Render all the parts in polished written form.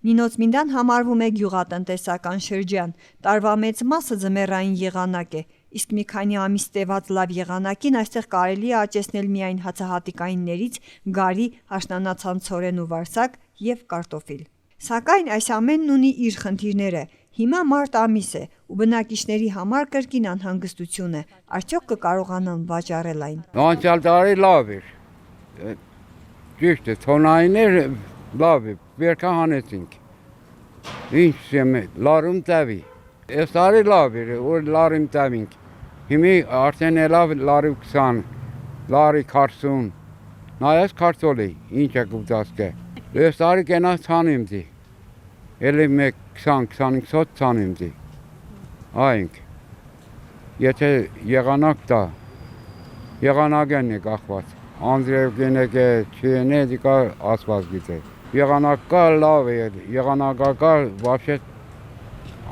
Նինոցմինդան համարվում է գյուղատնտեսական շրջան, տարվա մեծ մասը ձմեռային եղանակ է, իսկ մի քանի ամիս տևած լավ եղանակին այստեղ կարելի է աճեցնել միայն հացահատիկայիններից գարի, աշնանացանցորեն ու վարսակ և կարտոֆիլ։ Սակայն այս ամենն ունի իր խնդիրները։ Հիմա մարտ ամիս է ու բնակիչների համար կրկին անհանգստություն է, արդյոք կկարողանան վաճառել այն։ Անցյալ տարի լավ էր։ Ճիշտ է, թոնային էր, լավ է, վերքա հանեցինք։ Ինչ եմ, լարում տավի։ Այս տարի լավ էր, որ լարում տավինք։ Հիմի արդեն ելավ լարի 20, լարի 40, նայած քարտոլի, ինչ է կուտասկե։ Այս տարի կենաց ցանիմ դի, էլի մեկ 20-25 հոտ ցանիմ դի, այնք, եթե եղանակ դա, եղանակեն է կախված, անձրև կենեք է, չեն է, դիկա ասված գիտե։ Եղանակ կա լավ է, եղանակա կա, վաբշե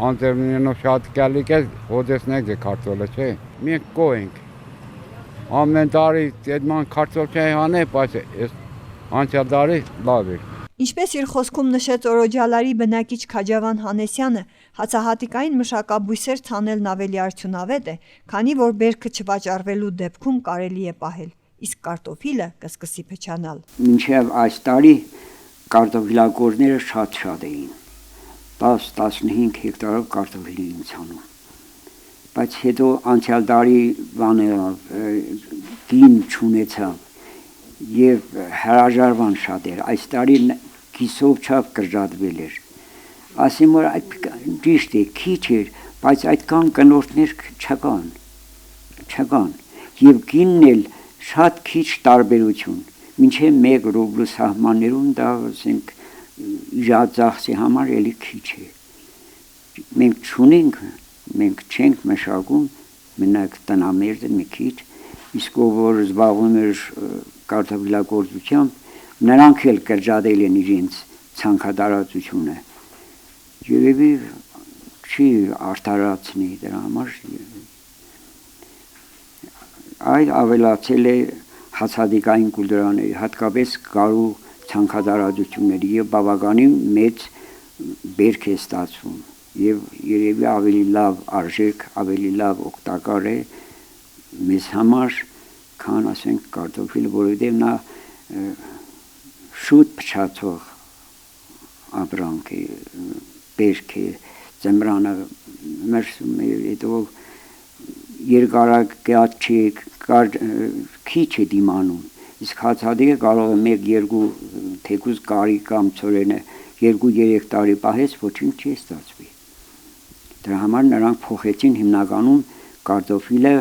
անձերմինով շատ կալիկ է, հոդեսնեք է քարտոլը, չէ։ Մենք կո ենք, ամեն տարի դետման քարտոլ չէ հանե, բայց անցյալ տարի լավ էր։ Ինչպես իր խոսքում նշեց Օրոջալարի բնակիչ Քաջավան Հանեսյանը, հացահատիկային մշակաբույսեր ցանելն ավելի արդյունավետ է, քանի որ բերքը չվաճառվելու դեպքում կարելի է պահել, իսկ կարտոֆիլը կսկսի փչանալ։ Մինչև այս տարի կարտոֆիլակորները շատ էին, 10-15 հեկտարով կարտոֆիլ էին ցանում, բայց հետո անցյալ տարի գին չունեցավ և հրաժարվան շատ էր, այս տարի կիսով չափ կրճատվել էր, ասեմ որ ճիշտ է, քիչ էր, բայց այդքան կնորդներ չկան, և գինն էլ շատ քիչ տարբերություն, մինչև 1 ռուբլու սահմաններում դա ասենք իջածախսի համար էլի քիչ է, մենք չունենք, մենք չենք մշակում, մենակ տնամերձը մի քիչ, իսկ ով որ զբաղվում էր կարտոֆիլագործությամբ, նրանք էլ կրճատել են իրենց ցանքատարածությունը, երևի չի արդարացնի դրա համար, այլ ավելացել է հացահատիկային կուլտուրաների, հատկապես գարու ցանքատարածությունների և բավականին մեծ բերք է ստացվում և երևի ավելի լավ արժեք, ավելի լավ օգտակար է մեզ համար, քան ասենք կարտոֆիլը, որովհետև նա շուտ փչացող ապրանք է, բերք է, ձմռանը հետո երկարակյաց չի, քիչ է դիմանում, իսկ հացահատիկը կարող է 1-2 թեկուզ կարի կամ ցորենը 2-3 տարի պահես, ոչինչ չի ստացվի։ Դրա համար նրանք փոխեցին հիմնականում կարտոֆիլը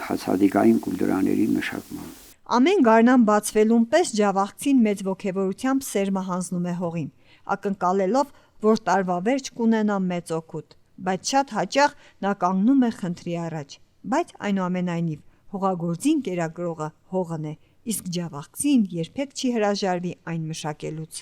հացահատիկային կուլտուրաների մշակման։ Ամեն գարնան բացվելուն պես ջավախցին մեծ ոգևորությամբ սերմը հանձնում է հողին, ակնկալելով, որ տարվա վերջ կունենա մեծ օգուտ, բայց շատ հաճախ նա կանգնում է խնդրի առաջ, բայց այնուամենայնիվ հողագործին կերակրողը հողն է, իսկ ջավախցին երբեք չի հրաժարվի այն մշակելուց։